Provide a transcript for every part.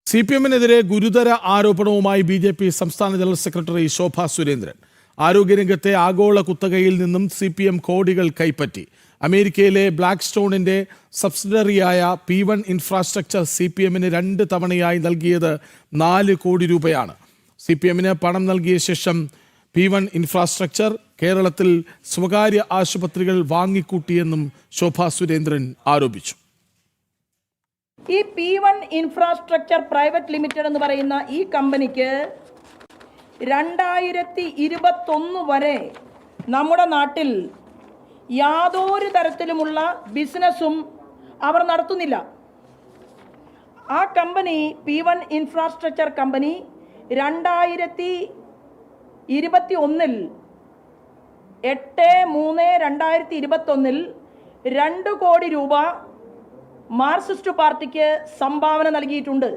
CPM-നെതിരെ ഗുരുതര ആരോപണവുമായി BJP സംസ്ഥാന ജനറൽ സെക്രട്ടറി ശോഭാ സുരേന്ദ്രൻ. ആരോഗ്യരംഗത്തെ ആഗോള കുത്തകയിൽ നിന്നും CPM കോടികൾ കൈപ്പറ്റി. അമേരിക്കയിലെ ബ്ലാക്ക് സ്റ്റോണിന്റെ സബ്സിഡറിയായ P1 ഇൻഫ്രാസ്ട്രക്ചർ CPM-ന് 2 തവണയായി നൽകിയത് 4 കോടി രൂപയാണ്. CPM-ന് പണം നൽകിയ ശേഷം P1 ഇൻഫ്രാസ്ട്രക്ചർ കേരളത്തിൽ സ്വകാര്യ ആശുപത്രികൾ വാങ്ങിക്കൂട്ടിയെന്നും ശോഭാ സുരേന്ദ്രൻ ആരോപിച്ചു. ഈ P1 ഇൻഫ്രാസ്ട്രക്ചർ പ്രൈവറ്റ് ലിമിറ്റഡ് എന്ന് പറയുന്ന ഈ കമ്പനിക്ക് 2021 വരെ നമ്മുടെ നാട്ടിൽ യാതൊരു തരത്തിലുമുള്ള ബിസിനസ്സും അവർ നടത്തുന്നില്ല. ആ കമ്പനി P1 ഇൻഫ്രാസ്ട്രക്ചർ കമ്പനി 2021 8/3/2021 2 കോടി രൂപ മാർക്സിസ്റ്റ് പാർട്ടിക്ക് സംഭാവന നൽകിയിട്ടുണ്ട്.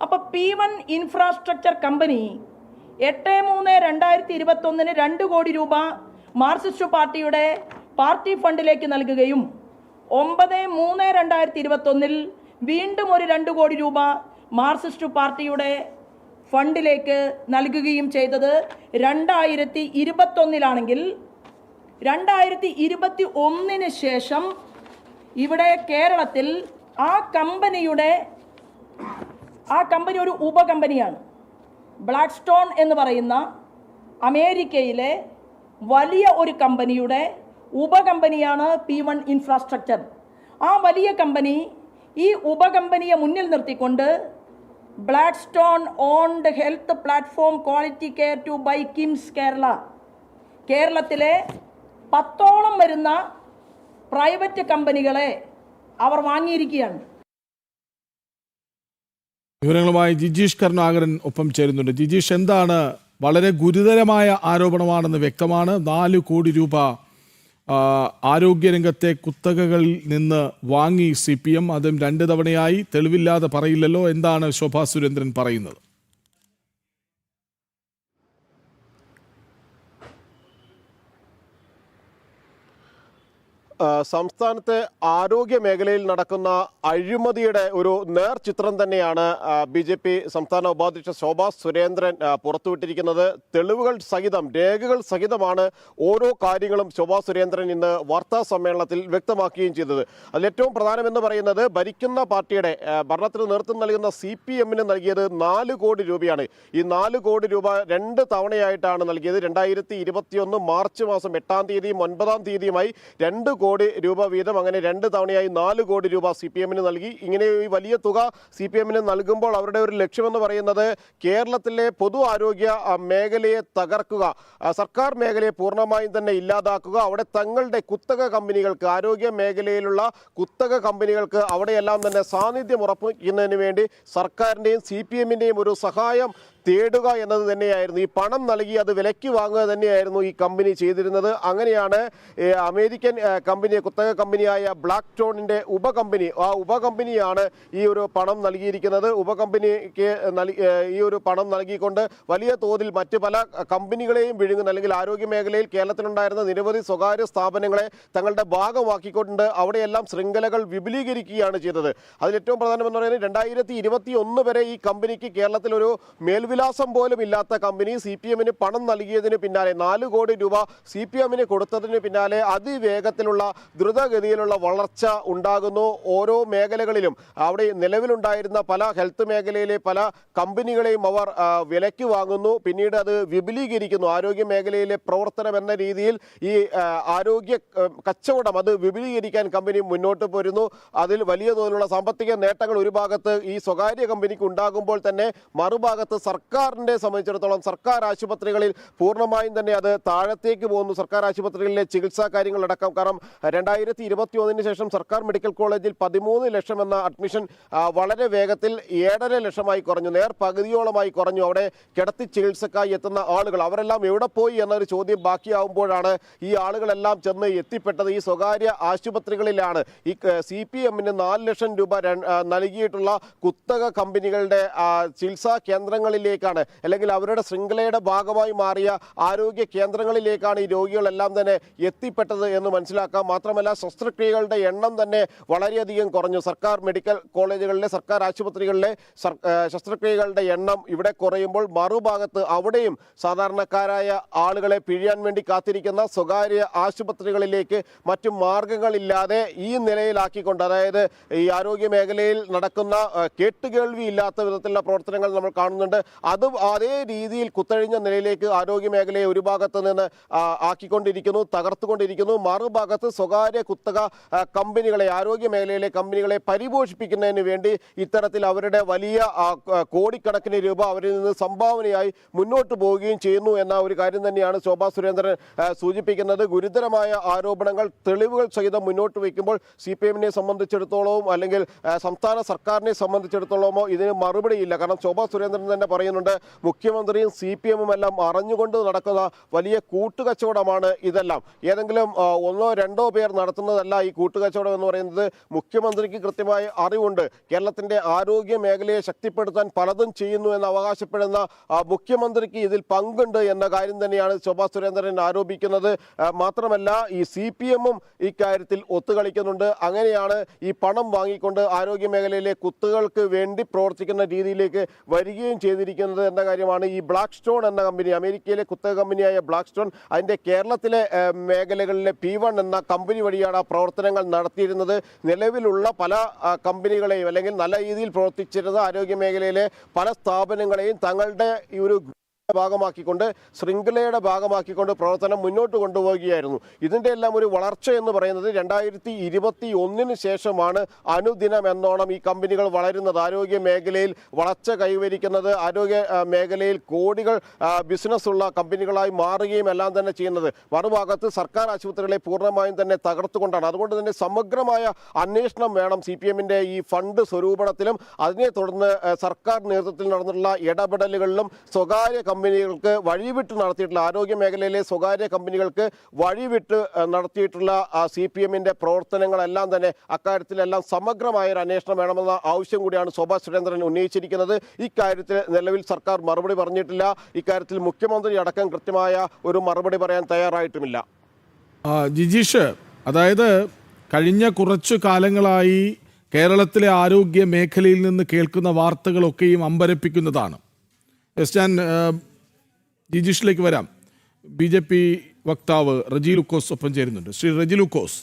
അപ്പോൾ P1 ഇൻഫ്രാസ്ട്രക്ചർ കമ്പനി 8/3/2021 2 കോടി രൂപ മാർക്സിസ്റ്റ് പാർട്ടിയുടെ പാർട്ടി ഫണ്ടിലേക്ക് നൽകുകയും 9/3/2021 വീണ്ടും ഒരു 2 കോടി രൂപ മാർക്സിസ്റ്റ് പാർട്ടിയുടെ ഫണ്ടിലേക്ക് നൽകുകയും ചെയ്തത് 2021 2021 ശേഷം ഇവിടെ കേരളത്തിൽ ആ കമ്പനി ഒരു ഉപകമ്പനിയാണ്. ബ്ലാക്ക് സ്റ്റോൺ എന്ന് പറയുന്ന അമേരിക്കയിലെ വലിയ ഒരു കമ്പനിയുടെ ഉപകമ്പനിയാണ് P1 ഇൻഫ്രാസ്ട്രക്ചർ. ആ വലിയ കമ്പനി ഈ ഉപകമ്പനിയെ മുന്നിൽ നിർത്തിക്കൊണ്ട് Blackstone owned health platform quality care to buy KIMS Kerala, കേരളത്തിലെ 10ഓളം വരുന്ന പ്രൈവറ്റ് കമ്പനികളെ അവർ വാങ്ങിയിരിക്കുകയാണ്. വിവരങ്ങളുമായി ജിജീഷ് കരുണാകരൻ ഒപ്പം ചേരുന്നുണ്ട്. ജിജീഷ്, എന്താണ്? വളരെ ഗുരുതരമായ ആരോപണമാണെന്ന് വ്യക്തമാണ്. 4 കോടി രൂപ ആരോഗ്യരംഗത്തെ കുത്തകകളിൽ നിന്ന് വാങ്ങി CPM, അതും 2 തവണയായി. തെളിവില്ലാതെ പറയില്ലല്ലോ. എന്താണ് ശോഭാ സുരേന്ദ്രൻ പറയുന്നത്? സംസ്ഥാനത്തെ ആരോഗ്യ മേഖലയിൽ നടക്കുന്ന അഴിമതിയുടെ ഒരു നേർചിത്രം തന്നെയാണ് BJP സംസ്ഥാന ഉപാധ്യക്ഷ ശോഭാ സുരേന്ദ്രൻ പുറത്തുവിട്ടിരിക്കുന്നത്. തെളിവുകൾ സഹിതം, രേഖകൾ സഹിതമാണ് ഓരോ കാര്യങ്ങളും ശോഭാ സുരേന്ദ്രൻ ഇന്ന് വാർത്താ സമ്മേളനത്തിൽ വ്യക്തമാക്കുകയും ചെയ്തത്. അതിലേറ്റവും പ്രധാനമെന്ന് പറയുന്നത് ഭരിക്കുന്ന പാർട്ടിയുടെ ഭരണത്തിന് നേതൃത്വം നൽകുന്ന CPM-ന് നൽകിയത് 4 കോടി രൂപയാണ്. ഈ 4 കോടി രൂപ 2 തവണയായിട്ടാണ് നൽകിയത്. 2021 മാർച്ച് മാസം 8-ാം തീയതിയും 9-ാം തീയതിയുമായി 2 കോടി രൂപ വീതം, അങ്ങനെ 2 തവണയായി 4 കോടി രൂപ CPM-ന് നൽകി. ഇങ്ങനെ ഈ വലിയ തുക CPM-ന് നൽകുമ്പോൾ അവരുടെ ഒരു ലക്ഷ്യമെന്ന് പറയുന്നത് കേരളത്തിലെ പൊതു ആരോഗ്യ മേഖലയെ തകർക്കുക, സർക്കാർ മേഖലയെ പൂർണ്ണമായും തന്നെ ഇല്ലാതാക്കുക, അവിടെ തങ്ങളുടെ കുത്തക കമ്പനികൾക്ക്, ആരോഗ്യ മേഖലയിലുള്ള കുത്തക കമ്പനികൾക്ക് അവിടെയെല്ലാം തന്നെ സാന്നിധ്യം ഉറപ്പിക്കുന്നതിന് വേണ്ടി സർക്കാരിൻ്റെയും CPM-ൻ്റെയും ഒരു സഹായം തേടുക എന്നത് തന്നെയായിരുന്നു. ഈ പണം നൽകി അത് വിലയ്ക്ക് വാങ്ങുക തന്നെയായിരുന്നു ഈ കമ്പനി ചെയ്തിരുന്നത്. അങ്ങനെയാണ് അമേരിക്കൻ കമ്പനി, കുത്തക കമ്പനിയായ ബ്ലാക്ക് സ്റ്റോണിൻ്റെ ആ ഉപകമ്പനിയാണ് ഈ ഒരു പണം നൽകിയിരിക്കുന്നത്. ഉപകമ്പനിക്ക് ഈ ഒരു പണം നൽകിക്കൊണ്ട് വലിയ തോതിൽ മറ്റ് പല കമ്പനികളെയും വിഴുങ്ങുന്ന, അല്ലെങ്കിൽ ആരോഗ്യ മേഖലയിൽ കേരളത്തിലുണ്ടായിരുന്ന നിരവധി സ്വകാര്യ സ്ഥാപനങ്ങളെ തങ്ങളുടെ ഭാഗമാക്കിക്കൊണ്ട് അവിടെയെല്ലാം ശൃംഖലകൾ വിപുലീകരിക്കുകയാണ് ചെയ്തത്. അതിലേറ്റവും പ്രധാനമെന്ന് പറയുന്നത് 2021 വരെ ഈ കമ്പനിക്ക് കേരളത്തിൽ ഒരു വിലാസം പോലും ഇല്ലാത്ത കമ്പനി CPM-ന് പണം നൽകിയതിന് പിന്നാലെ, 4 കോടി രൂപ CPM-ന് കൊടുത്തതിന് പിന്നാലെ അതിവേഗത്തിലുള്ള ദ്രുതഗതിയിലുള്ള വളർച്ച ഉണ്ടാകുന്നു. ഓരോ മേഖലകളിലും അവിടെ നിലവിലുണ്ടായിരുന്ന പല ഹെൽത്ത് മേഖലയിലെ പല കമ്പനികളെയും അവർ വിലയ്ക്ക് വാങ്ങുന്നു, പിന്നീട് അത് വിപുലീകരിക്കുന്നു. ആരോഗ്യ മേഖലയിലെ പ്രവർത്തനം എന്ന രീതിയിൽ ഈ ആരോഗ്യ കച്ചവടം അത് വിപുലീകരിക്കാൻ കമ്പനി മുന്നോട്ട് പോരുന്നു. അതിൽ വലിയ തോതിലുള്ള സാമ്പത്തിക നേട്ടങ്ങൾ ഒരു ഭാഗത്ത് ഈ സ്വകാര്യ കമ്പനിക്ക് ഉണ്ടാകുമ്പോൾ തന്നെ മറുഭാഗത്ത് സർക്കാരിനെ സംബന്ധിച്ചിടത്തോളം സർക്കാർ ആശുപത്രികളിൽ പൂർണ്ണമായും തന്നെ അത് താഴത്തേക്ക് പോകുന്നു. സർക്കാർ ആശുപത്രികളിലെ ചികിത്സാ കാര്യങ്ങളടക്കം. കാരണം 2021 ശേഷം സർക്കാർ മെഡിക്കൽ കോളേജിൽ 13 ലക്ഷം എന്ന അഡ്മിഷൻ വളരെ വേഗത്തിൽ 7.5 ലക്ഷമായി കുറഞ്ഞു, പകുതിയോളമായി കുറഞ്ഞു. അവിടെ കിടത്തി ചികിത്സക്കായി എത്തുന്ന ആളുകൾ അവരെല്ലാം എവിടെ പോയി എന്നൊരു ചോദ്യം ബാക്കിയാവുമ്പോഴാണ് ഈ ആളുകളെല്ലാം ചെന്ന് എത്തിപ്പെട്ടത് ഈ സ്വകാര്യ ആശുപത്രികളിലാണ്. ഈ CPM-ന് 4 ലക്ഷം രൂപ നൽകിയിട്ടുള്ള കുത്തക കമ്പനികളുടെ ചികിത്സാ കേന്ദ്രങ്ങളിൽ മേഖലയിലേക്കാണ്, അല്ലെങ്കിൽ അവരുടെ ശൃംഖലയുടെ ഭാഗമായി മാറിയ ആരോഗ്യ കേന്ദ്രങ്ങളിലേക്കാണ് ഈ രോഗികളെല്ലാം തന്നെ എത്തിപ്പെട്ടത് എന്ന് മനസ്സിലാക്കാം. മാത്രമല്ല, ശസ്ത്രക്രിയകളുടെ എണ്ണം തന്നെ വളരെയധികം കുറഞ്ഞു. സർക്കാർ മെഡിക്കൽ കോളേജുകളിലെ, സർക്കാർ ആശുപത്രികളിലെ ശസ്ത്രക്രിയകളുടെ എണ്ണം ഇവിടെ കുറയുമ്പോൾ മറുഭാഗത്ത് അവിടെയും സാധാരണക്കാരായ ആളുകളെ പിഴിയാൻ വേണ്ടി കാത്തിരിക്കുന്ന സ്വകാര്യ ആശുപത്രികളിലേക്ക് മറ്റു മാർഗങ്ങളില്ലാതെ ഈ നിലയിലാക്കിക്കൊണ്ട്, അതായത് ഈ ആരോഗ്യ മേഖലയിൽ നടക്കുന്ന കേട്ടുകേൾവി ഇല്ലാത്ത വിധത്തിലുള്ള പ്രവർത്തനങ്ങൾ നമ്മൾ കാണുന്നുണ്ട്. അതേ രീതിയിൽ കുത്തഴിഞ്ഞ നിലയിലേക്ക് ആരോഗ്യ മേഖലയെ ഒരു ഭാഗത്ത് നിന്ന് ആക്കിക്കൊണ്ടിരിക്കുന്നു, തകർത്തുകൊണ്ടിരിക്കുന്നു. മറുഭാഗത്ത് സ്വകാര്യ കുത്തക കമ്പനികളെ, ആരോഗ്യ മേഖലയിലെ കമ്പനികളെ പരിപോഷിപ്പിക്കുന്നതിന് വേണ്ടി ഇത്തരത്തിൽ അവരുടെ വലിയ കോടിക്കണക്കിന് രൂപ അവരിൽ നിന്ന് സംഭാവനയായി മുന്നോട്ട് പോവുകയും ചെയ്യുന്നു എന്ന ഒരു കാര്യം തന്നെയാണ് ശോഭാ സുരേന്ദ്രൻ സൂചിപ്പിക്കുന്നത്. ഗുരുതരമായ ആരോപണങ്ങൾ തെളിവുകൾ സഹിതം മുന്നോട്ട് വയ്ക്കുമ്പോൾ CPM-നെ സംബന്ധിച്ചിടത്തോളവും അല്ലെങ്കിൽ സംസ്ഥാന സർക്കാരിനെ സംബന്ധിച്ചിടത്തോളമോ ഇതിന് മറുപടിയില്ല. കാരണം ശോഭാ സുരേന്ദ്രൻ തന്നെ പറയുന്നുണ്ട്, മുഖ്യമന്ത്രിയും CPM-ഉം എല്ലാം അറിഞ്ഞുകൊണ്ട് നടക്കുന്ന വലിയ കൂട്ടുകച്ചവടമാണ് ഇതെല്ലാം. ഏതെങ്കിലും ഒന്നോ രണ്ടോ പേർ നടത്തുന്നതല്ല ഈ കൂട്ടുകച്ചവടം എന്ന് പറയുന്നത്. മുഖ്യമന്ത്രിക്ക് കൃത്യമായ അറിവുണ്ട്. കേരളത്തിന്റെ ആരോഗ്യ മേഖലയെ ശക്തിപ്പെടുത്താൻ പലതും ചെയ്യുന്നു എന്ന് അവകാശപ്പെടുന്ന മുഖ്യമന്ത്രിക്ക് ഇതിൽ പങ്കുണ്ട് എന്ന കാര്യം തന്നെയാണ് ശോഭാ സുരേന്ദ്രൻ ആരോപിക്കുന്നത്. മാത്രമല്ല, ഈ CPM-ഉം ഇക്കാര്യത്തിൽ ഒത്തുകളിക്കുന്നുണ്ട്. അങ്ങനെയാണ് ഈ പണം വാങ്ങിക്കൊണ്ട് ആരോഗ്യ മേഖലയിലെ കുത്തുകൾക്ക് വേണ്ടി പ്രവർത്തിക്കുന്ന രീതിയിലേക്ക് വരികയും ചെയ്തിരിക്കുന്നത് എന്ന കാര്യമാണ്. ഈ ബ്ലാക്ക് സ്റ്റോൺ എന്ന കമ്പനി, അമേരിക്കയിലെ കുത്തക കമ്പനിയായ ബ്ലാക്ക് സ്റ്റോൺ, അതിൻ്റെ കേരളത്തിലെ മേഖലകളിലെ P1 എന്ന കമ്പനി വഴിയാണ് പ്രവർത്തനങ്ങൾ നടത്തിയിരുന്നത്. നിലവിലുള്ള പല കമ്പനികളെയും, അല്ലെങ്കിൽ നല്ല രീതിയിൽ പ്രവർത്തിച്ചിരുന്ന ആരോഗ്യ മേഖലയിലെ പല സ്ഥാപനങ്ങളെയും തങ്ങളുടെ ഈ ഒരു ഭാഗമാക്കിക്കൊണ്ട്, ശൃംഖലയുടെ ഭാഗമാക്കിക്കൊണ്ട് പ്രവർത്തനം മുന്നോട്ട് കൊണ്ടുപോവുകയായിരുന്നു. ഇതിൻ്റെ എല്ലാം ഒരു വളർച്ച എന്ന് പറയുന്നത് 2021 ശേഷമാണ് അനുദിനം എന്നോണം ഈ കമ്പനികൾ വളരുന്നത്, ആരോഗ്യ മേഖലയിൽ വളർച്ച കൈവരിക്കുന്നത്, ആരോഗ്യ മേഖലയിൽ കോടികൾ ബിസിനസ്സുള്ള കമ്പനികളായി മാറുകയും എല്ലാം തന്നെ ചെയ്യുന്നത്. മറുഭാഗത്ത് സർക്കാർ ആശുപത്രികളെ പൂർണ്ണമായും തന്നെ തകർത്തുകൊണ്ടാണ്. അതുകൊണ്ട് തന്നെ സമഗ്രമായ അന്വേഷണം വേണം CPM-ന്റെ ഈ ഫണ്ട് സ്വരൂപണത്തിലും. അതിനെ തുടർന്ന് സർക്കാർ നേതൃത്വത്തിൽ നടന്നിട്ടുള്ള ഇടപെടലുകളിലും സ്വകാര്യ കമ്പനികൾക്ക് വഴിവിട്ട് നടത്തിയിട്ടുള്ള, ആരോഗ്യ മേഖലയിലെ സ്വകാര്യ കമ്പനികൾക്ക് വഴിവിട്ട് നടത്തിയിട്ടുള്ള CPM-ന്റെ പ്രവർത്തനങ്ങളെല്ലാം തന്നെ, അക്കാര്യത്തിലെല്ലാം സമഗ്രമായ ഒരു അന്വേഷണം വേണമെന്ന ആവശ്യം കൂടിയാണ് ശോഭാ സുരേന്ദ്രൻ ഉന്നയിച്ചിരിക്കുന്നത്. ഇക്കാര്യത്തിൽ നിലവിൽ സർക്കാർ മറുപടി പറഞ്ഞിട്ടില്ല. ഇക്കാര്യത്തിൽ മുഖ്യമന്ത്രി അടക്കം കൃത്യമായ ഒരു മറുപടി പറയാൻ തയ്യാറായിട്ടുമില്ല. ജിജീഷ്, അതായത് കഴിഞ്ഞ കുറച്ചു കാലങ്ങളായി കേരളത്തിലെ ആരോഗ്യ മേഖലയിൽ നിന്ന് കേൾക്കുന്ന വാർത്തകളൊക്കെയും അമ്പരപ്പിക്കുന്നതാണ്. ഞാൻ ജിജീഷിലേക്ക് വരാം. BJP വക്താവ് റജി ലൂക്കോസ് ഒപ്പം ചേരുന്നുണ്ട്. ശ്രീ റജി ലൂക്കോസ്,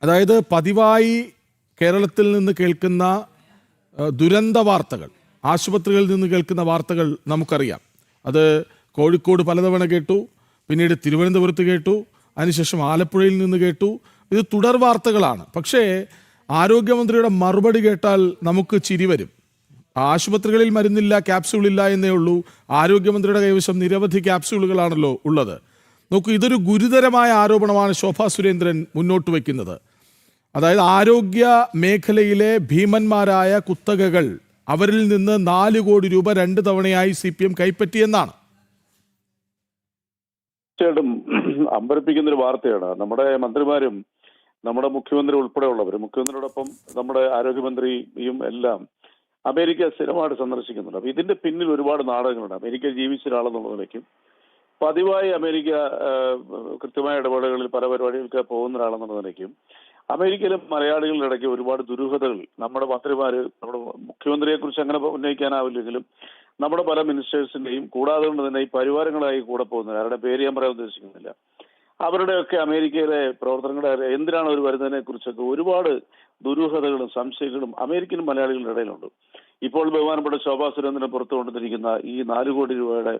അതായത് പതിവായി കേരളത്തിൽ നിന്ന് കേൾക്കുന്ന ദുരന്ത വാർത്തകൾ, ആശുപത്രികളിൽ നിന്ന് കേൾക്കുന്ന വാർത്തകൾ നമുക്കറിയാം. അത് കോഴിക്കോട് പലതവണ കേട്ടു, പിന്നീട് തിരുവനന്തപുരത്ത് കേട്ടു, അതിനുശേഷം ആലപ്പുഴയിൽ നിന്ന് കേട്ടു. ഇത് തുടർ വാർത്തകളാണ്. പക്ഷേ ആരോഗ്യമന്ത്രിയുടെ മറുപടി കേട്ടാൽ നമുക്ക് ചിരി വരും. ആശുപത്രികളിൽ മരുന്നില്ല, ക്യാപ്സ്യൂളില്ല എന്നേ ഉള്ളൂ. ആരോഗ്യമന്ത്രിയുടെ കൈവശം നിരവധി ക്യാപ്സ്യൂളുകളാണല്ലോ ഉള്ളത്. നോക്കൂ, ഇതൊരു ഗുരുതരമായ ആരോപണമാണ് ശോഭാ സുരേന്ദ്രൻ മുന്നോട്ട് വയ്ക്കുന്നത്. അതായത് ആരോഗ്യ മേഖലയിലെ ഭീമന്മാരായ കുത്തകകൾ, അവരിൽ നിന്ന് 4 കോടി രൂപ 2 തവണയായി CPM കൈപ്പറ്റിയെന്നാണ്. തീർച്ചയായിട്ടും അമ്പരപ്പിക്കുന്നൊരു വാർത്തയാണ്. നമ്മുടെ മന്ത്രിമാരും നമ്മുടെ മുഖ്യമന്ത്രി ഉൾപ്പെടെയുള്ളവർ, മുഖ്യമന്ത്രിയോടൊപ്പം നമ്മുടെ ആരോഗ്യമന്ത്രിയും എല്ലാം അമേരിക്ക സ്ഥിരമായിട്ട് സന്ദർശിക്കുന്നുണ്ട്. അപ്പൊ ഇതിന്റെ പിന്നിൽ ഒരുപാട് നാടകങ്ങളുണ്ട്. അമേരിക്ക ജീവിച്ച ഒരാളെന്നുള്ള നിലയ്ക്കും പതിവായി അമേരിക്ക കൃത്യമായ ഇടപെടലുകളിൽ പല പരിപാടികൾക്ക് പോകുന്ന ഒരാളെന്നുള്ള നിലയ്ക്കും അമേരിക്കയിലെ മലയാളികളുടെ ഇടയ്ക്ക് ഒരുപാട് ദുരൂഹതകൾ നമ്മുടെ മന്ത്രിമാര്, നമ്മുടെ മുഖ്യമന്ത്രിയെ കുറിച്ച് അങ്ങനെ ഉന്നയിക്കാനാവില്ലെങ്കിലും നമ്മുടെ പല മിനിസ്റ്റേഴ്സിന്റെയും, കൂടാതെ കൊണ്ട് തന്നെ ഈ പരിവാരങ്ങളായി കൂടെ പോകുന്നത്, അവരുടെ പേര് ഞാൻ പറയാൻ ഉദ്ദേശിക്കുന്നില്ല, അവരുടെയൊക്കെ അമേരിക്കയിലെ പ്രവർത്തനങ്ങളുടെ എന്തിനാണ് അവർ വരുന്നതിനെ കുറിച്ചൊക്കെ ഒരുപാട് ദുരൂഹതകളും സംശയങ്ങളും അമേരിക്കൻ മലയാളികളുടെ ഇടയിലുണ്ട്. ഇപ്പോൾ ബഹുമാനപ്പെട്ട ശോഭാ സുരേന്ദ്രൻ പുറത്തു കൊണ്ടുവന്നിരിക്കുന്ന ഈ 4 കോടി രൂപയുടെ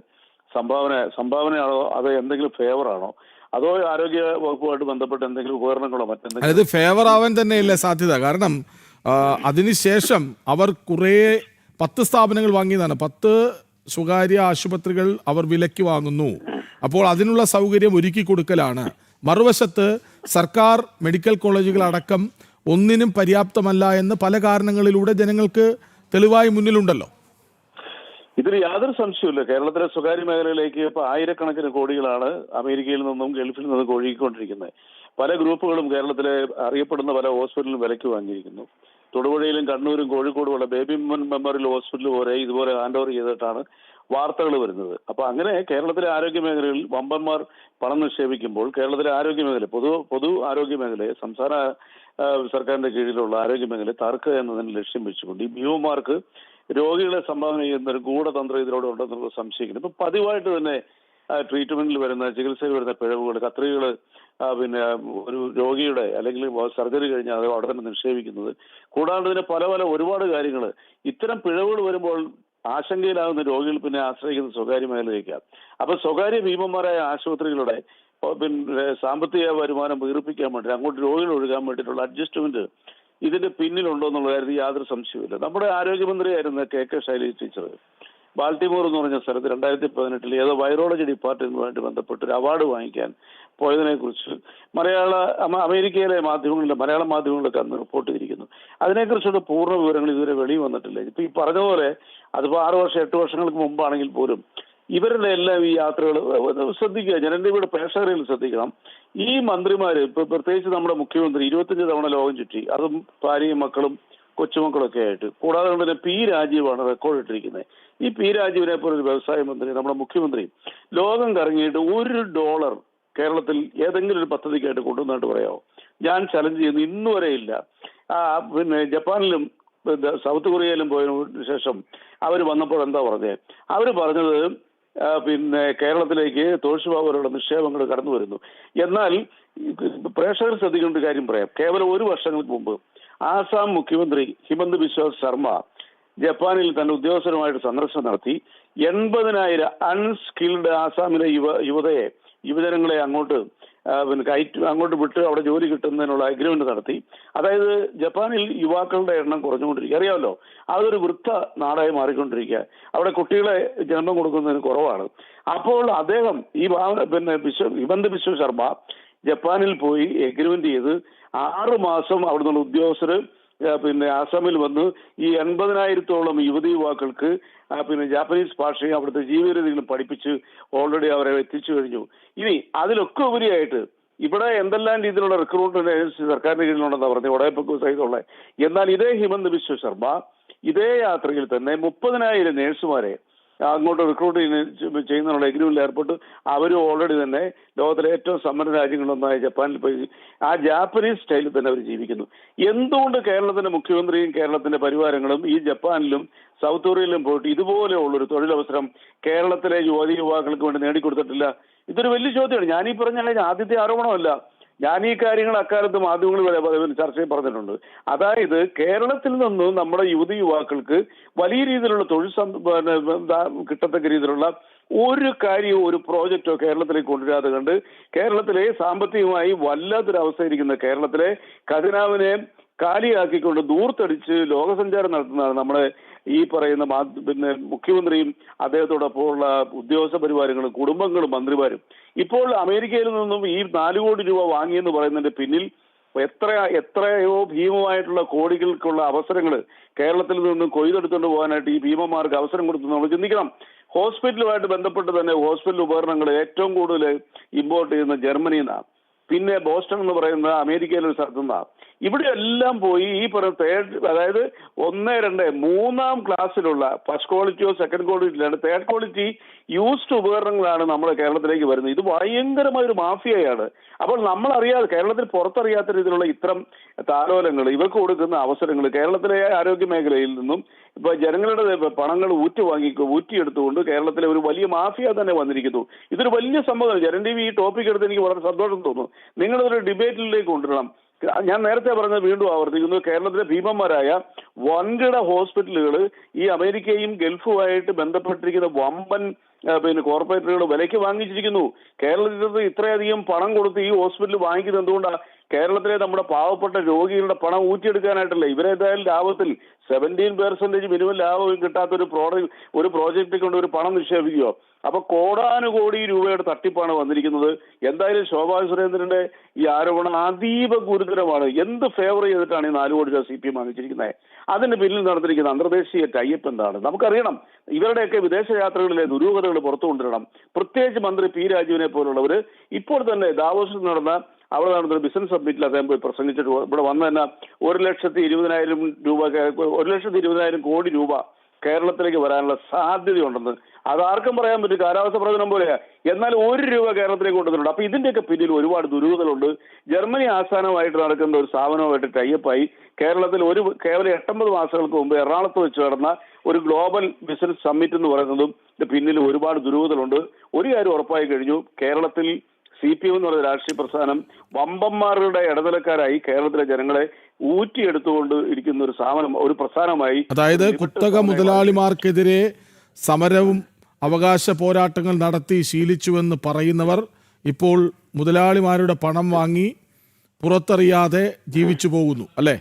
സംഭാവനയാണോ, അതോ എന്തെങ്കിലും ഫേവറാണോ, അതോ ആരോഗ്യ വകുപ്പുമായിട്ട് ബന്ധപ്പെട്ട എന്തെങ്കിലും ഉപകരണങ്ങളോ മറ്റെന്തെങ്കിലും? അതായത് ഫേവർ ആവാൻ തന്നെയല്ലേ സാധ്യത. കാരണം അതിനുശേഷം അവർ കുറേ 10 സ്ഥാപനങ്ങൾ വാങ്ങിയതാണ്. 10 സ്വകാര്യ ആശുപത്രികൾ അവർ വിലയ്ക്ക് വാങ്ങുന്നു. അപ്പോൾ അതിനുള്ള സൗകര്യം ഒരുക്കി കൊടുക്കലാണ്. മറുവശത്ത് സർക്കാർ മെഡിക്കൽ കോളേജുകൾ അടക്കം ഒന്നിനും പര്യാപ്തമല്ല എന്ന് പല കാരണങ്ങളിലൂടെ ജനങ്ങൾക്ക് തെളിവായി മുന്നിലുണ്ടല്ലോ. ഇതിൽ യാതൊരു സംശയമില്ല. കേരളത്തിലെ സ്വകാര്യ മേഖലയിലേക്ക് ഇപ്പൊ ആയിരക്കണക്കിന് കോടികളാണ് അമേരിക്കയിൽ നിന്നും ഗൾഫിൽ നിന്നും ഒഴുകിക്കൊണ്ടിരിക്കുന്നത്. പല ഗ്രൂപ്പുകളും കേരളത്തിലെ അറിയപ്പെടുന്ന പല ഹോസ്പിറ്റലിലും വിലയ്ക്ക് വാങ്ങിയിരിക്കുന്നു. തൊടുപുഴയിലും കണ്ണൂരും കോഴിക്കോടുമുള്ള ബേബി മെമ്മോറിയൽ ഹോസ്പിറ്റൽ പോലെ ഇതുപോലെ ഹാൻഡ് ഓവർ ചെയ്തിട്ടാണ് വാർത്തകൾ വരുന്നത്. അപ്പൊ അങ്ങനെ കേരളത്തിലെ ആരോഗ്യ മേഖലകളിൽ വമ്പന്മാർ പണം നിക്ഷേപിക്കുമ്പോൾ കേരളത്തിലെ ആരോഗ്യ മേഖല പൊതു ആരോഗ്യ മേഖലയെ സംസ്ഥാന സർക്കാരിന്റെ കീഴിലുള്ള ആരോഗ്യ മേഖലയെ തകർക്കുക എന്നതിന് ലക്ഷ്യം വെച്ചുകൊണ്ട് ഈ ഭീമന്മാർക്ക് രോഗികളെ സംഭാവന ചെയ്യുന്ന ഒരു ഗൂഢതന്ത്രം ഇതിലൂടെ ഉണ്ടെന്നുള്ള സംശയിക്കുന്നു. ഇപ്പൊ പതിവായിട്ട് തന്നെ ട്രീറ്റ്മെന്റിൽ വരുന്ന ചികിത്സയിൽ വരുന്ന പിഴവുകൾ, കത്രികൾ, പിന്നെ ഒരു രോഗിയുടെ അല്ലെങ്കിൽ സർജറി കഴിഞ്ഞാൽ അത് അവിടെ തന്നെ നിക്ഷേപിക്കുന്നത്, കൂടാണ്ട് ഇതിന് പല ഒരുപാട് കാര്യങ്ങൾ, ഇത്തരം പിഴവുകൾ വരുമ്പോൾ ആശങ്കയിലാകുന്ന രോഗികൾ പിന്നെ ആശ്രയിക്കുന്ന സ്വകാര്യ മേഖലയിലേക്കാണ്. അപ്പൊ സ്വകാര്യ ഭീമന്മാരായ ആശുപത്രികളുടെ പിന്നെ സാമ്പത്തിക വരുമാനം വീർപ്പിക്കാൻ വേണ്ടി അങ്ങോട്ട് രോഗികൾ ഒഴുകാൻ വേണ്ടിയിട്ടുള്ള അഡ്ജസ്റ്റ്മെന്റ് ഇതിന്റെ പിന്നിലുണ്ടോ എന്നുള്ള കാര്യത്തിൽ യാതൊരു സംശയവുമില്ല. നമ്മുടെ ആരോഗ്യമന്ത്രിയായിരുന്ന കെ ശൈലജ ടീച്ചർ ബാൾട്ടിമോർ എന്ന് പറഞ്ഞ സ്ഥലത്ത് 2018 ഏതോ വൈറോളജി ഡിപ്പാർട്ട്മെന്റുമായിട്ട് ബന്ധപ്പെട്ട് ഒരു അവാർഡ് വാങ്ങിക്കാൻ പോയതിനെ കുറിച്ച് അമേരിക്കയിലെ മലയാള മാധ്യമങ്ങളൊക്കെ അന്ന് റിപ്പോർട്ട് ചെയ്തിരിക്കുന്നു. അതിനെക്കുറിച്ചുള്ള പൂർണ്ണ വിവരങ്ങൾ ഇതുവരെ വെളിയിൽ വന്നിട്ടില്ല. ഇപ്പൊ ഈ പറഞ്ഞ പോലെ അതിപ്പോ 6 വർഷം 8 വർഷങ്ങൾക്ക് മുമ്പാണെങ്കിൽ പോലും ഇവരുടെ എല്ലാം ഈ യാത്രകൾ ശ്രദ്ധിക്കുക. ജനങ്ങളുടെ പ്രേക്ഷകരിൽ ശ്രദ്ധിക്കണം. ഈ മന്ത്രിമാര് ഇപ്പൊ പ്രത്യേകിച്ച് നമ്മുടെ മുഖ്യമന്ത്രി 25 തവണ ലോകം ചുറ്റി, അതും ഭാര്യയും മക്കളും കൊച്ചുമക്കളൊക്കെ ആയിട്ട്. കൂടാതെ തന്നെ പി രാജീവാണ് റെക്കോർഡ് ഇട്ടിരിക്കുന്നത്. ഈ പി രാജീവിനെ പോലെ ഒരു വ്യവസായ മന്ത്രി, നമ്മുടെ മുഖ്യമന്ത്രി ലോകം കറങ്ങിയിട്ട് $1 കേരളത്തിൽ ഏതെങ്കിലും ഒരു പദ്ധതിക്കായിട്ട് കൊണ്ടുവന്നിട്ട് പറയാമോ? ഞാൻ ചലഞ്ച് ചെയ്യുന്നു, ഇന്നു വരെ ഇല്ല. പിന്നെ ജപ്പാനിലും സൗത്ത് കൊറിയയിലും പോയതിനു ശേഷം അവർ വന്നപ്പോൾ എന്താ പറഞ്ഞത്? അവർ പറഞ്ഞത് പിന്നെ കേരളത്തിലേക്ക് തൊഴിൽശുപാവുകളുടെ നിക്ഷേപങ്ങൾ കടന്നു വരുന്നു. എന്നാൽ പ്രേക്ഷകർ ശ്രദ്ധിക്കേണ്ട ഒരു കാര്യം പറയാം. കേവലം 1 വർഷങ്ങൾക്ക് മുമ്പ് ആസാം മുഖ്യമന്ത്രി ഹിമന്ത് ബിശ്വ ശർമ്മ ജപ്പാനിൽ തന്റെ ഉദ്യോഗസ്ഥരുമായിട്ട് സന്ദർശനം നടത്തി 80,000 അൺസ്കിൽഡ് ആസാമിലെ യുവജനങ്ങളെ അങ്ങോട്ട് വിട്ട് അവിടെ ജോലി കിട്ടുന്നതിനുള്ള അഗ്രിമെന്റ് നടത്തി. അതായത് ജപ്പാനിൽ യുവാക്കളുടെ എണ്ണം കുറഞ്ഞുകൊണ്ടിരിക്കുക, അറിയാമല്ലോ. അതൊരു വൃദ്ധ നാടായി മാറിക്കൊണ്ടിരിക്കുക. അവിടെ കുട്ടികളെ ജന്മം കൊടുക്കുന്നതിന് കുറവാണ്. അപ്പോൾ അദ്ദേഹം ഹിമന്ത് ബിശ്വ ശർമ്മ ജപ്പാനിൽ പോയി എഗ്രിമെന്റ് ചെയ്ത് 6 മാസം അവിടെ നിന്നുള്ള ഉദ്യോഗസ്ഥർ ആസാമിൽ വന്ന് ഈ 80,000-ഓളം യുവാക്കൾക്ക് ജാപ്പനീസ് ഭാഷയും അവിടുത്തെ ജീവിതരീതികളും പഠിപ്പിച്ച് ഓൾറെഡി അവരെ എത്തിച്ചു കഴിഞ്ഞു. ഇനി അതിലൊക്കെ ഉപരിയായിട്ട് ഇവിടെ എന്തെല്ലാം രീതിയിലുള്ള റിക്രൂട്ട്മെന്റ് ഏജൻസി സർക്കാരിന്റെ കീഴിലുണ്ടെന്നാ പറഞ്ഞത് ഉടയപ്പൊക്കെ സഹിതമുള്ള. എന്നാൽ ഇതേ ഹിമന്ത് ബിശ്വ ശർമ്മ ഇതേ യാത്രയിൽ തന്നെ 30,000 നേഴ്സുമാരെ അങ്ങോട്ട് റിക്രൂട്ട് ചെയ്യുന്നതിനുള്ള എഗ്രിമെന്റിൽ ഏർപ്പെട്ട് അവരും ഓൾറെഡി തന്നെ ലോകത്തിലെ ഏറ്റവും സമ്പന്ന രാജ്യങ്ങളൊന്നായ ജപ്പാനിൽ പോയി ആ ജാപ്പനീസ് സ്റ്റൈലിൽ തന്നെ അവർ ജീവിക്കുന്നു. എന്തുകൊണ്ട് കേരളത്തിന്റെ മുഖ്യമന്ത്രിയും കേരളത്തിന്റെ പരിവാരങ്ങളും ഈ ജപ്പാനിലും സൗത്ത് കൊറിയയിലും പോയിട്ട് ഇതുപോലെയുള്ളൊരു തൊഴിലവസരം കേരളത്തിലെ യുവാക്കൾക്ക് വേണ്ടി നേടിക്കൊടുത്തിട്ടില്ല? ഇതൊരു വലിയ ചോദ്യമാണ്. ഞാനീ പറഞ്ഞ ആദ്യത്തെ ആരോപണമല്ല. ഞാൻ ഈ കാര്യങ്ങൾ അക്കാലത്ത് മാധ്യമങ്ങൾ വരെ ചർച്ചയിൽ പറഞ്ഞിട്ടുണ്ട്. അതായത് കേരളത്തിൽ നിന്ന് നമ്മുടെ യുവാക്കൾക്ക് വലിയ രീതിയിലുള്ള തൊഴിൽ കിട്ടത്തക്ക രീതിയിലുള്ള ഒരു കാര്യവും ഒരു പ്രോജക്റ്റോ കേരളത്തിലേക്ക് കൊണ്ടുവരാതെ കണ്ട് കേരളത്തിലെ സാമ്പത്തികമായി വല്ലാത്തൊരവസ്ഥയിരിക്കുന്ന കേരളത്തിലെ ഖജനാവിനെ കാലിയാക്കിക്കൊണ്ട് ദൂർത്തടിച്ച് ലോകസഞ്ചാരം നടത്തുന്നതാണ് നമ്മുടെ ഈ പറയുന്ന മുഖ്യമന്ത്രിയും അദ്ദേഹത്തോടൊപ്പമുള്ള ഉദ്യോഗസ്ഥ പരിവാരങ്ങളും കുടുംബങ്ങളും മന്ത്രിമാരും. ഇപ്പോൾ അമേരിക്കയിൽ നിന്നും ഈ 4 കോടി രൂപ വാങ്ങിയെന്ന് പറയുന്നതിന്റെ പിന്നിൽ എത്രയോ ഭീമമായിട്ടുള്ള കോടികൾക്കുള്ള അവസരങ്ങൾ കേരളത്തിൽ നിന്നും കൊയ്തെടുത്തുകൊണ്ട് പോകാനായിട്ട് ഈ ഭീമന്മാർക്ക് അവസരം കൊടുത്തു നമ്മൾ ചിന്തിക്കണം. ഹോസ്പിറ്റലുമായിട്ട് ബന്ധപ്പെട്ട് തന്നെ ഹോസ്പിറ്റൽ ഉപകരണങ്ങൾ ഏറ്റവും കൂടുതൽ ഇമ്പോർട്ട് ചെയ്യുന്ന ജർമ്മനിയിൽ നിന്നാണ്. പിന്നെ ബോസ്റ്റൺ എന്ന് പറയുന്ന അമേരിക്കയിലെ ഒരു സ്ഥലത്തു നിന്നാണ്. ഇവിടെ എല്ലാം പോയി ഈ പറയുന്ന അതായത് 1, 2, 3 ക്ലാസ്സിലുള്ള ഫസ്റ്റ് ക്വാളിറ്റിയോ സെക്കൻഡ് ക്വാളിറ്റിയിലാണ്, തേർഡ് ക്വാളിറ്റി യൂസ്ഡ് ഉപകരണങ്ങളാണ് നമ്മുടെ കേരളത്തിലേക്ക് വരുന്നത്. ഇത് ഭയങ്കരമായ ഒരു മാഫിയയാണ്. അപ്പോൾ നമ്മളറിയാതെ കേരളത്തിൽ പുറത്തറിയാത്ത രീതിയിലുള്ള ഇത്തരം താലോലങ്ങൾ, ഇവർക്ക് കൊടുക്കുന്ന അവസരങ്ങൾ കേരളത്തിലെ ആരോഗ്യ മേഖലയിൽ നിന്നും ഇപ്പൊ ജനങ്ങളുടെ പണങ്ങൾ ഊറ്റിയെടുത്തുകൊണ്ട് കേരളത്തിലെ ഒരു വലിയ മാഫിയ തന്നെ വന്നിരിക്കുന്നു. ഇതൊരു വലിയ സംഭവമാണ്. ജനൻ ടി വി ഈ ടോപ്പിക് എടുത്ത് എനിക്ക് വളരെ സന്തോഷം തോന്നുന്നു. നിങ്ങളതൊരു ഡിബേറ്റിലേക്ക് കൊണ്ടുവരണം. ഞാൻ നേരത്തെ പറഞ്ഞത് വീണ്ടും ആവർത്തിക്കുന്നു. കേരളത്തിലെ ഭീമന്മാരായ വൻകിട ഹോസ്പിറ്റലുകൾ ഈ അമേരിക്കയും ഗൾഫുമായിട്ട് ബന്ധപ്പെട്ടിരിക്കുന്ന വമ്പൻ കോർപ്പറേറ്റുകൾ വിലയ്ക്ക് വാങ്ങിച്ചിരിക്കുന്നു. കേരളത്തിൽ ഇത്രയധികം പണം കൊടുത്ത് ഈ ഹോസ്പിറ്റൽ വാങ്ങിക്കുന്നത് എന്തുകൊണ്ടാണ്? കേരളത്തിലെ നമ്മുടെ പാവപ്പെട്ട രോഗികളുടെ പണം ഊറ്റിയെടുക്കാനായിട്ടല്ല. ഇവരേതായാലും ലാഭത്തിൽ 17% മിനിമം ലാഭം കിട്ടാത്ത ഒരു പ്രോജക്റ്റിൽ കൊണ്ട് ഒരു പണം നിക്ഷേപിക്കുകയോ? അപ്പൊ കോടാനുകോടി രൂപയുടെ തട്ടിപ്പാണ് വന്നിരിക്കുന്നത്. എന്തായാലും ശോഭാ സുരേന്ദ്രന്റെ ഈ ആരോപണം അതീവ ഗുരുതരമാണ്. എന്ത് ഫേവർ ചെയ്തിട്ടാണ് ഈ 4 കോടി രൂപ CPM വാങ്ങിച്ചിരിക്കുന്നത്? അതിന് പിന്നിൽ നടന്നിരിക്കുന്ന അന്തർദേശീയ ടൈപ്പ് എന്താണ് നമുക്കറിയണം. ഇവരുടെയൊക്കെ വിദേശ യാത്രകളിലെ ദുരൂഹതകൾ പുറത്തു കൊണ്ടുവരണം. പ്രത്യേകിച്ച് മന്ത്രി പി രാജീവിനെ പോലുള്ളവർ ഇപ്പോൾ തന്നെ ദാവോസിൽ നടന്ന അവിടെ നടന്നൊരു ബിസിനസ് സബ്മിറ്റിൽ അദ്ദേഹം പോയി പ്രസംഗിച്ചിട്ട് ഇവിടെ വന്ന് തന്നെ 1,20,000 രൂപ 1,20,000 കോടി രൂപ കേരളത്തിലേക്ക് വരാനുള്ള സാധ്യതയുണ്ടെന്ന്. അതാർക്കും പറയാൻ പറ്റും, കാലാവസ്ഥ പ്രവചനം പോലെയാ. എന്നാൽ 1 രൂപ കേരളത്തിലേക്ക് കൊണ്ടുവന്നിട്ടുണ്ട്. അപ്പൊ ഇതിന്റെയൊക്കെ പിന്നിൽ ഒരുപാട് ദുരൂഹതകളുണ്ട്. ജർമ്മനി ആസ്ഥാനമായിട്ട് നടക്കുന്ന ഒരു സ്ഥാപനവുമായിട്ട് ടൈപ്പായി കേരളത്തിൽ കേവലം 8-9 മാസങ്ങൾക്ക് മുമ്പ് എറണാകുളത്ത് വെച്ച് നടന്ന ഒരു ഗ്ലോബൽ ബിസിനസ് സമ്മിറ്റ് എന്ന് പറയുന്നതും പിന്നിൽ ഒരുപാട് ദുരൂഹതകളുണ്ട്. ഒരു കാര്യം ഉറപ്പായി കഴിഞ്ഞു, കേരളത്തിൽ CPM എന്ന് പറയുന്ന രാഷ്ട്രീയ പ്രസ്ഥാനം വമ്പന്മാരുടെ ഇടനിലക്കാരായി കേരളത്തിലെ ജനങ്ങളെ ഊറ്റിയെടുത്തുകൊണ്ട് ഇരിക്കുന്ന ഒരു പ്രസ്ഥാനമായി, അതായത് കുത്തക മുതലാളിമാർക്കെതിരെ സമരവും അവകാശ പോരാട്ടങ്ങൾ നടത്തി ശീലിച്ചുവെന്ന് പറയുന്നവർ ഇപ്പോൾ മുതലാളിമാരുടെ പണം വാങ്ങി പുറത്തറിയാതെ ജീവിച്ചു പോകുന്നു അല്ലേ?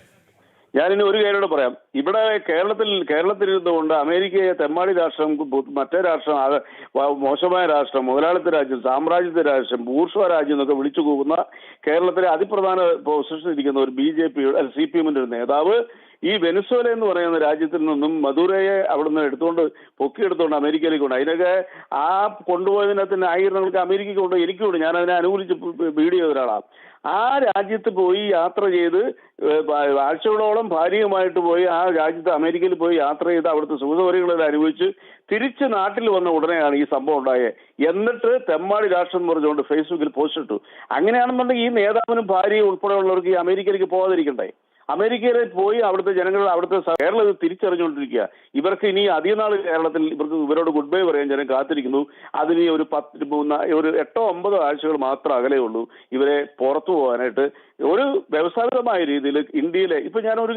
ഞാനിനി ഒരു കാര്യം പറയാം. ഇവിടെ കേരളത്തിലിരുന്നുകൊണ്ട് അമേരിക്കയെ തെമ്മാടി രാഷ്ട്രം, മറ്റേ രാഷ്ട്രം, മോശമായ രാഷ്ട്രം, മുതലാളിത്ത രാജ്യം, സാമ്രാജ്യത്വ രാഷ്ട്രം, ബൂർഷ്വ രാജ്യം എന്നൊക്കെ വിളിച്ചു പോകുന്ന കേരളത്തിലെ അതിപ്രധാന പൊസിഷനിൽ ഇരിക്കുന്ന ഒരു CPM-ന്റെ ഒരു നേതാവ് ഈ വെനസ്വേല എന്ന് പറയുന്ന രാജ്യത്തിൽ നിന്നും മദുരയെ അവിടുന്ന് പൊക്കിയെടുത്തോണ്ട് അമേരിക്കയിലേക്ക് കൊണ്ട്, അതിനൊക്കെ ആ കൊണ്ടുപോയതിനകത്തിന് ആയിരങ്ങൾക്ക് അമേരിക്കയ്ക്ക് കൊണ്ട് എനിക്കുണ്ട്, ഞാൻ അതിനെ അനുകൂലിച്ച് വീഡിയോ ഒരാളാണ്. ആ രാജ്യത്ത് പോയി യാത്ര ചെയ്ത് ആഴ്ചകളോളം ഭാര്യയുമായിട്ട് പോയി ആ രാജ്യത്ത് അമേരിക്കയിൽ പോയി യാത്ര ചെയ്ത് അവിടുത്തെ സുഖസൗകര്യങ്ങളെല്ലാം അനുഭവിച്ച് തിരിച്ച് നാട്ടിൽ വന്ന ഉടനെയാണ് ഈ സംഭവം ഉണ്ടായത്. എന്നിട്ട് തെമ്മാടി രാഷ്ട്രം എന്ന് പറഞ്ഞുകൊണ്ട് ഫേസ്ബുക്കിൽ പോസ്റ്റ് ഇട്ടു. അങ്ങനെയാണെന്നുണ്ടെങ്കിൽ ഈ നേതാവിനും ഭാര്യയും ഉൾപ്പെടെയുള്ളവർക്ക് ഈ അമേരിക്കയിലേക്ക് പോകാതിരിക്കണ്ടേ? അമേരിക്കയിൽ പോയി അവിടുത്തെ കേരളം ഇത് തിരിച്ചറിഞ്ഞുകൊണ്ടിരിക്കുക. ഇവർക്ക് ഇനി അധികം നാൾ കേരളത്തിൽ ഇവരോട് ഗുഡ് ബൈ പറയാൻ ജനം കാത്തിരിക്കുന്നു. അതിന് ഒരു 8-9 ആഴ്ചകൾ മാത്രം അകലേ ഉള്ളൂ ഇവരെ പുറത്തു പോകാനായിട്ട്. ഒരു വ്യവസ്ഥാപിതമായ രീതിയിൽ ഇന്ത്യയിലെ ഇപ്പൊ ഞാൻ ഒരു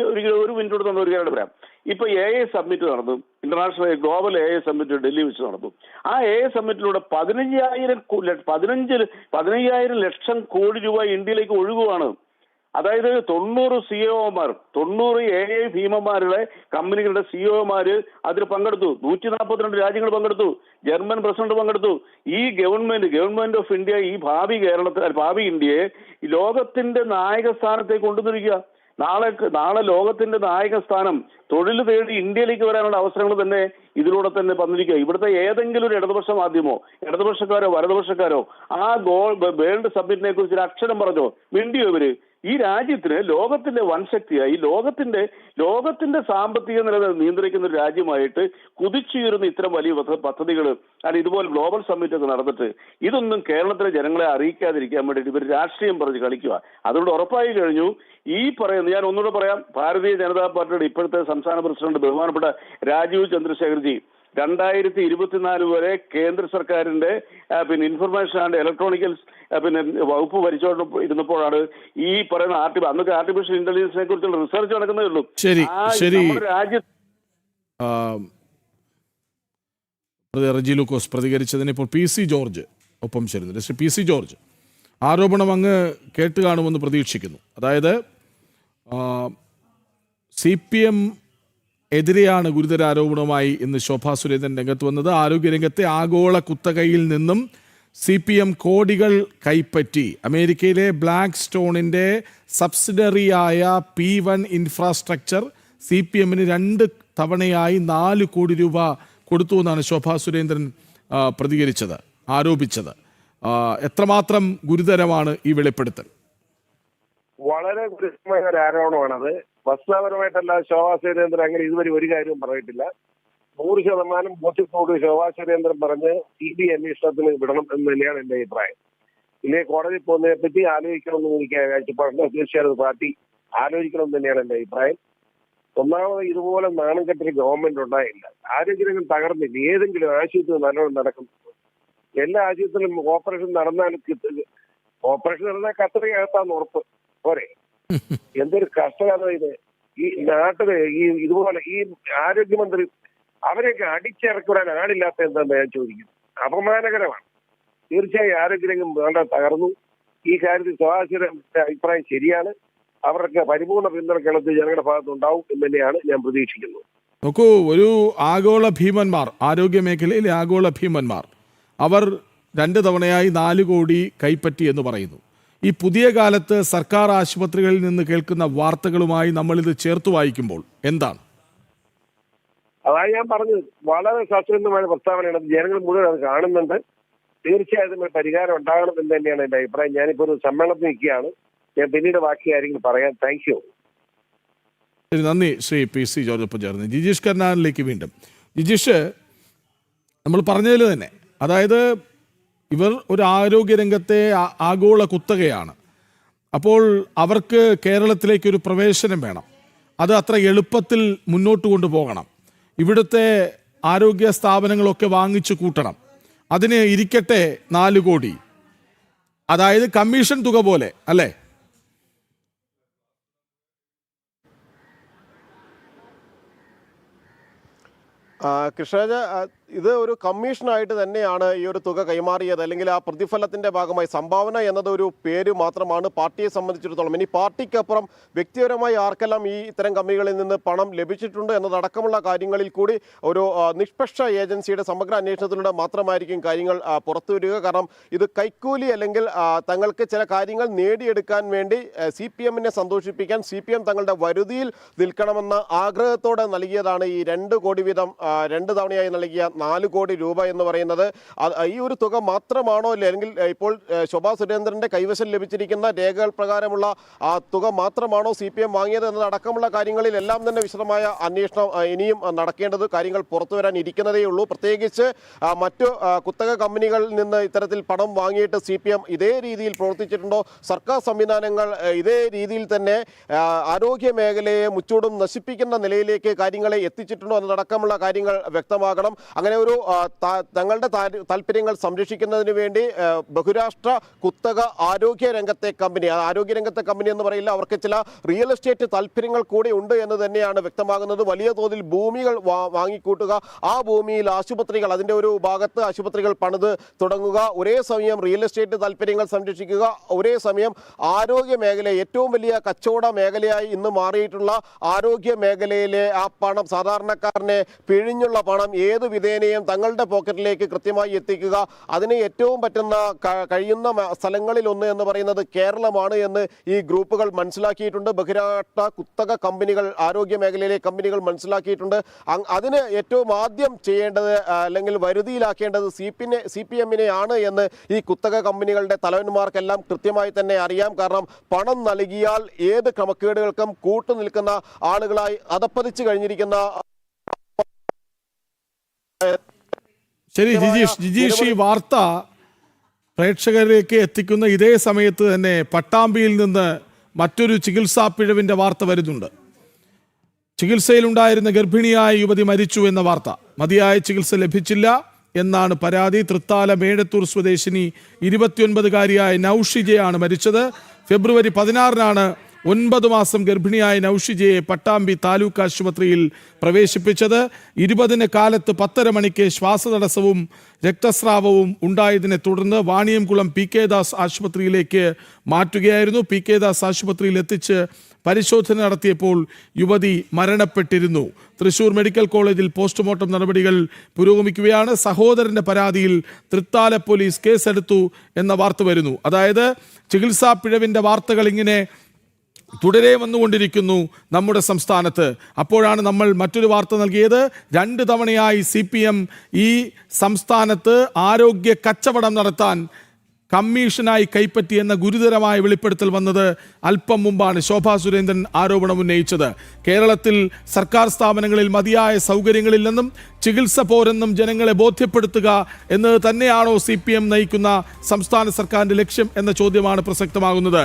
മിനിറ്റ് കൊടുത്ത ഒരു കാര്യം പറയാം. ഇപ്പൊ AI സമ്മിറ്റ് നടന്നു, international global AI summit Delhi വെച്ച് നടന്നു. ആ AI സമ്മിറ്റിലൂടെ 15,000 ലക്ഷം കോടി രൂപ ഇന്ത്യയിലേക്ക് ഒഴുകുവാണ്. അതായത് 90 CEOമാർ, 90 AI ഭീമന്മാരുടെ കമ്പനികളുടെ CEOമാര് അതിൽ പങ്കെടുത്തു. 142 രാജ്യങ്ങൾ പങ്കെടുത്തു. ജർമ്മൻ പ്രസിഡന്റ് പങ്കെടുത്തു. ഈ ഗവൺമെന്റ് ഓഫ് ഇന്ത്യ ഈ ഭാവി ഇന്ത്യയെ ലോകത്തിന്റെ നായക സ്ഥാനത്തേക്ക് കൊണ്ടുവന്നിരിക്കുക. നാളെ ലോകത്തിന്റെ നായക സ്ഥാനം തൊഴിൽ തേടി ഇന്ത്യയിലേക്ക് വരാനുള്ള അവസരങ്ങൾ തന്നെ ഇതിലൂടെ തന്നെ വന്നിരിക്കുക. ഇവിടുത്തെ ഏതെങ്കിലും ഒരു ഇടതുപക്ഷ മാധ്യമോ ഇടതുപക്ഷക്കാരോ വലതുപക്ഷക്കാരോ ആ വേൾഡ് സബ്മിറ്റിനെ കുറിച്ച് ഒരു അക്ഷരം പറഞ്ഞോ? മിണ്ടിയോ ഇവര്? ഈ രാജ്യത്തിന് ലോകത്തിന്റെ വൻശക്തിയായി ലോകത്തിന്റെ സാമ്പത്തിക നില നിയന്ത്രിക്കുന്ന ഒരു രാജ്യമായിട്ട് കുതിച്ചുയരുന്ന ഇത്തരം വലിയ പദ്ധതികൾ അല്ലെങ്കിൽ ഇതുപോലെ ഗ്ലോബൽ സമ്മിറ്റ് ഒക്കെ നടന്നിട്ട് ഇതൊന്നും കേരളത്തിലെ ജനങ്ങളെ അറിയിക്കാതിരിക്കാൻ വേണ്ടിയിട്ട് ഇവർ രാഷ്ട്രീയം പറഞ്ഞ് കളിക്കുക. അതുകൊണ്ട് ഉറപ്പായി കഴിഞ്ഞു ഈ പറയുന്നത്. ഞാൻ ഒന്നുകൂടെ പറയാം, ഭാരതീയ ജനതാ പാർട്ടിയുടെ ഇപ്പോഴത്തെ സംസ്ഥാന പ്രസിഡന്റ് ബഹുമാനപ്പെട്ട രാജീവ് ചന്ദ്രശേഖർജി 2024 വരെ കേന്ദ്ര സർക്കാരിന്റെ ഇൻഫർമേഷൻ ആൻഡ് ഇലക്ട്രോണിക്കൽസ് വകുപ്പ് ഭരിച്ചുകൊണ്ട് ഇരുന്നപ്പോഴാണ് ഈ പറയുന്ന അന്നൊക്കെ ആർട്ടിഫിഷ്യൽ ഇന്റലിജൻസിനെ കുറിച്ചുള്ള റിസർച്ച് നടക്കുന്നേ ഉള്ളൂ. റെജി ലൂക്കോസ് പ്രതികരിച്ചതിന് ഇപ്പോൾ PC ജോർജ് ഒപ്പം ചേരുന്നു. PC ജോർജ്, ആരോപണം അങ്ങ് കേട്ട് കാണുമെന്ന് പ്രതീക്ഷിക്കുന്നു. അതായത് CPM എതിരെയാണ് ഗുരുതര ആരോപണവുമായി ഇന്ന് ശോഭാ സുരേന്ദ്രൻ രംഗത്ത് വന്നത്. ആരോഗ്യരംഗത്തെ ആഗോള കുത്തകയിൽ നിന്നും CPM കോടികൾ കൈപ്പറ്റി. അമേരിക്കയിലെ ബ്ലാക്ക് സ്റ്റോണിൻ്റെ സബ്സിഡറിയായ P1 ഇൻഫ്രാസ്ട്രക്ചർ CPM-ന് 2 തവണയായി 4 കോടി രൂപ കൊടുത്തു എന്നാണ് ശോഭാ സുരേന്ദ്രൻ ആരോപിച്ചത്. എത്രമാത്രം ഗുരുതരമാണ് ഈ വെളിപ്പെടുത്തൽ? വളരെ ഗുരുതരമായ ഒരു ആരോപണമാണത്. വസ്തുതാപരമായിട്ടല്ല ശോഭാ സുരേന്ദ്രൻ അങ്ങനെ ഇതുവരെ ഒരു കാര്യവും പറഞ്ഞിട്ടില്ല. 100% ബോധ്യത്തോട് ശോഭാ സുരേന്ദ്രൻ പറഞ്ഞ് CBI അന്വേഷണത്തിന് വിടണം എന്ന് തന്നെയാണ് എന്റെ അഭിപ്രായം. ഇല്ലേ കോടതി പോകുന്നതിനെ പറ്റി ആലോചിക്കണമെന്ന് എനിക്ക് കാഴ്ചപ്പാടുണ്ട്. തീർച്ചയായും പാർട്ടി ആലോചിക്കണം എന്ന് തന്നെയാണ് എന്റെ അഭിപ്രായം. ഒന്നാമത് ഇതുപോലെ നാണം കെട്ടൊരു ഗവൺമെന്റ് ഉണ്ടായില്ല. ആരോഗ്യരംഗം തകർന്നില്ല. ഏതെങ്കിലും ആശുപത്രി നല്ലോണം നടക്കുന്നു. എല്ലാ ആശുപത്രിയിലും ഓപ്പറേഷൻ നടന്നാൽ കത്രികത്താന്ന് ഉറപ്പ് പോരെ. എന്തൊരു കഷ്ടകാലം ഇത്. ഈ നാട്ടില് ഇതുപോലെ ഈ ആരോഗ്യമന്ത്രി അവരെയൊക്കെ അടിച്ചിറക്കുവാൻ ആളില്ലാത്ത എന്താണെന്ന് ഞാൻ ചോദിക്കുന്നു. അപമാനകരമാണ്. തീർച്ചയായും ആരോഗ്യരംഗം വേണ്ട തകർന്നു. ഈ കാര്യത്തിൽ ശോഭാസുരന്റെ അഭിപ്രായം ശരിയാണ്. അവർക്ക് പരിപൂർണ പിന്തുണ കേരളത്തിൽ ജനങ്ങളുടെ ഭാഗത്തുണ്ടാവും എന്ന് തന്നെയാണ് ഞാൻ പ്രതീക്ഷിക്കുന്നത്. നോക്കൂ, ഒരു ആഗോള ഭീമന്മാർ, ആരോഗ്യ മേഖലയിലെ ആഗോള ഭീമന്മാർ, അവർ 2 തവണയായി 4 കോടി കൈപ്പറ്റി എന്ന് പറയുന്നു. ഈ പുതിയ കാലത്ത് സർക്കാർ ആശുപത്രികളിൽ നിന്ന് കേൾക്കുന്ന വാർത്തകളുമായി നമ്മളിത് ചേർത്ത് വായിക്കുമ്പോൾ എന്താണ്? അതാണ് ഞാൻ പറഞ്ഞത്. വളരെ സത്യസന്ധമായ പ്രസ്താവനയാണ്. ജനങ്ങൾ മുഴുവൻ അത് കാണുന്നുണ്ട്. തീർച്ചയായിട്ടും ഒരു പരിഹാരം ഉണ്ടാകണമെന്ന് തന്നെയാണ് എന്റെ അഭിപ്രായം. ഞാനിപ്പോ ഒരു സമ്മേളനത്തിൽ നിൽക്കുകയാണ്. ഞാൻ പിന്നീട് ബാക്കി കാര്യങ്ങൾ പറയാം. Thank you. ശരി, നന്ദി ശ്രീ പി സി ജോർജ്. ഒപ്പം ചേർന്ന് ജിജീഷ് കർണാനിലേക്ക് വീണ്ടും. ജിജീഷ്, നമ്മൾ പറഞ്ഞതിൽ തന്നെ, അതായത് ഇവർ ഒരു ആരോഗ്യരംഗത്തെ ആഗോള കുത്തകയാണ്. അപ്പോൾ അവർക്ക് കേരളത്തിലേക്കൊരു പ്രവേശനം വേണം. അത് അത്ര എളുപ്പത്തിൽ മുന്നോട്ട് കൊണ്ടുപോകണം. ഇവിടുത്തെ ആരോഗ്യ സ്ഥാപനങ്ങളൊക്കെ വാങ്ങിച്ചു കൂട്ടണം. അതിന് ഇരിക്കട്ടെ 4 കോടി, അതായത് കമ്മീഷൻ തുക പോലെ അല്ലേ? കൃഷ്ണരാജ, ഇത് ഒരു കമ്മീഷനായിട്ട് തന്നെയാണ് ഈ ഒരു തുക കൈമാറിയത്, അല്ലെങ്കിൽ ആ പ്രതിഫലത്തിന്റെ ഭാഗമായി. സംഭാവന എന്നത് ഒരു പേര് മാത്രമാണ് പാർട്ടിയെ സംബന്ധിച്ചിടത്തോളം. ഇനി പാർട്ടിക്കപ്പുറം വ്യക്തിപരമായി ആർക്കെല്ലാം ഈ ഇത്തരം കമ്പനികളിൽ നിന്ന് പണം ലഭിച്ചിട്ടുണ്ട് എന്നതടക്കമുള്ള കാര്യങ്ങളിൽ കൂടി ഒരു നിഷ്പക്ഷ ഏജൻസിയുടെ സമഗ്ര അന്വേഷണത്തിലൂടെ മാത്രമായിരിക്കും കാര്യങ്ങൾ പുറത്തു വരിക. കാരണം ഇത് കൈക്കൂലി അല്ലെങ്കിൽ തങ്ങൾക്ക് ചില കാര്യങ്ങൾ നേടിയെടുക്കാൻ വേണ്ടി CPM-നെ സന്തോഷിപ്പിക്കാൻ CPM തങ്ങളുടെ വരുതിയിൽ നിൽക്കണമെന്ന ആഗ്രഹത്തോടെ നൽകിയതാണ് ഈ 2 കോടി വീതം 2 തവണയായി നൽകിയ 4 കോടി രൂപ എന്ന് പറയുന്നത്. ഈ ഒരു തുക മാത്രമാണോ, അല്ലെങ്കിൽ ഇപ്പോൾ ശോഭാ സുരേന്ദ്രന്റെ കൈവശം ലഭിച്ചിരിക്കുന്ന രേഖകൾ പ്രകാരമുള്ള ആ തുക മാത്രമാണോ CPM വാങ്ങിയത് എന്നതടക്കമുള്ള കാര്യങ്ങളിൽ എല്ലാം തന്നെ വിശദമായ അന്വേഷണം ഇനിയും നടക്കേണ്ടത്, കാര്യങ്ങൾ പുറത്തു വരാൻ ഇരിക്കുന്നതേ ഉള്ളൂ. പ്രത്യേകിച്ച് മറ്റു കുത്തക കമ്പനികളിൽ നിന്ന് ഇത്തരത്തിൽ പണം വാങ്ങിയിട്ട് CPM ഇതേ രീതിയിൽ പ്രവർത്തിച്ചിട്ടുണ്ടോ, സർക്കാർ സംവിധാനങ്ങൾ ഇതേ രീതിയിൽ തന്നെ ആരോഗ്യ മേഖലയെ മുച്ചൂടും നശിപ്പിക്കുന്ന നിലയിലേക്ക് കാര്യങ്ങളെ എത്തിച്ചിട്ടുണ്ടോ എന്നതടക്കമുള്ള കാര്യങ്ങൾ വ്യക്തമാകണം. അങ്ങനെ ഒരു തങ്ങളുടെ താല്പര്യങ്ങൾ സംരക്ഷിക്കുന്നതിന് വേണ്ടി ബഹുരാഷ്ട്ര കുത്തക ആരോഗ്യരംഗത്തെ കമ്പനി എന്ന് പറയില്ല, അവർക്ക് ചില റിയൽ എസ്റ്റേറ്റ് താല്പര്യങ്ങൾ കൂടി ഉണ്ട് എന്ന് തന്നെയാണ് വ്യക്തമാകുന്നത്. വലിയ തോതിൽ ഭൂമികൾ വാങ്ങിക്കൂട്ടുക, ആ ഭൂമിയിൽ ആശുപത്രികൾ, അതിൻ്റെ ഒരു ഭാഗത്ത് ആശുപത്രികൾ പണിത് തുടങ്ങുക, ഒരേ സമയം റിയൽ എസ്റ്റേറ്റ് താല്പര്യങ്ങൾ സംരക്ഷിക്കുക, ഒരേ സമയം ആരോഗ്യ മേഖല, ഏറ്റവും വലിയ കച്ചവട മേഖലയായി ഇന്ന് മാറിയിട്ടുള്ള ആരോഗ്യ മേഖലയിലെ ആ പണം, സാധാരണക്കാരനെ പിഴിഞ്ഞുള്ള പണം ഏത് വിധേനയും തങ്ങളുടെ പോക്കറ്റിലേക്ക് കൃത്യമായി എത്തിക്കുക. അതിന് ഏറ്റവും പറ്റുന്ന കഴിയുന്ന സ്ഥലങ്ങളിലൊന്ന് എന്ന് പറയുന്നത് കേരളമാണ് എന്ന് ഈ ഗ്രൂപ്പുകൾ മനസ്സിലാക്കിയിട്ടുണ്ട്. ബഹിരാഷ്ട്ര കുത്തക കമ്പനികൾ, ആരോഗ്യ മേഖലയിലെ കമ്പനികൾ മനസ്സിലാക്കിയിട്ടുണ്ട്. അതിന് ഏറ്റവും ആദ്യം ചെയ്യേണ്ടത് അല്ലെങ്കിൽ വരുതിയിലാക്കേണ്ടത് CPM-നെ ആണ് എന്ന് ഈ കുത്തക കമ്പനികളുടെ തലവന്മാർക്കെല്ലാം കൃത്യമായി തന്നെ അറിയാം. കാരണം പണം നൽകിയാൽ ഏത് ക്രമക്കേടുകൾക്കും കൂട്ടുനിൽക്കുന്ന ആളുകളായി അധപ്പതിച്ചു കഴിഞ്ഞിരിക്കുന്ന. ശരി ജിജീഷ്, ഈ വാർത്ത പ്രേക്ഷകരിലേക്ക് എത്തിക്കുന്ന ഇതേ സമയത്ത് തന്നെ പട്ടാമ്പിയിൽ നിന്ന് മറ്റൊരു ചികിത്സാ പിഴവിന്റെ വാർത്ത വരുന്നുണ്ട്. ചികിത്സയിലുണ്ടായിരുന്ന ഗർഭിണിയായ യുവതി മരിച്ചു എന്ന വാർത്ത. മതിയായ ചികിത്സ ലഭിച്ചില്ല എന്നാണ് പരാതി. തൃത്താല മേഴത്തൂർ സ്വദേശിനി 29-കാരിയായ നൌഷിജയാണ് മരിച്ചത്. ഫെബ്രുവരി 16-നാണ് 9 മാസം ഗർഭിണിയായ നൌഷിജയെ പട്ടാമ്പി താലൂക്ക് ആശുപത്രിയിൽ പ്രവേശിപ്പിച്ചത്. 20-ന് കാലത്ത് 10:30 മണിക്ക് ശ്വാസതടസ്സവും രക്തസ്രാവവും ഉണ്ടായതിനെ തുടർന്ന് വാണിയംകുളം PK ദാസ് ആശുപത്രിയിലേക്ക് മാറ്റുകയായിരുന്നു. PK ദാസ് ആശുപത്രിയിൽ എത്തിച്ച് പരിശോധന നടത്തിയപ്പോൾ യുവതി മരണപ്പെട്ടിരുന്നു. തൃശൂർ മെഡിക്കൽ കോളേജിൽ പോസ്റ്റ്മോർട്ടം നടപടികൾ പുരോഗമിക്കുകയാണ്. സഹോദരന്റെ പരാതിയിൽ തൃത്താല പോലീസ് കേസെടുത്തു എന്ന വാർത്ത വരുന്നു. അതായത് ചികിത്സാ പിഴവിന്റെ വാർത്തകൾ ഇങ്ങനെ തുടരെ വന്നുകൊണ്ടിരിക്കുന്നു നമ്മുടെ സംസ്ഥാനത്ത്. അപ്പോഴാണ് നമ്മൾ മറ്റൊരു വാർത്ത നൽകിയത്. 2 തവണയായി CPM ഈ സംസ്ഥാനത്ത് ആരോഗ്യ കച്ചവടം നടത്താൻ കമ്മീഷനായി കൈപ്പറ്റി എന്ന ഗുരുതരമായ വെളിപ്പെടുത്തൽ വന്നത് അല്പം മുമ്പാണ്. ശോഭാ സുരേന്ദ്രൻ ആരോപണം ഉന്നയിച്ചത് കേരളത്തിൽ സർക്കാർ സ്ഥാപനങ്ങളിൽ മതിയായ സൗകര്യങ്ങളില്ലെന്നും ചികിത്സ പോരെന്നും ജനങ്ങളെ ബോധ്യപ്പെടുത്തുക എന്നത് തന്നെയാണോ CPM നയിക്കുന്ന സംസ്ഥാന സർക്കാരിന്റെ ലക്ഷ്യം എന്ന ചോദ്യമാണ് പ്രസക്തമാകുന്നത്.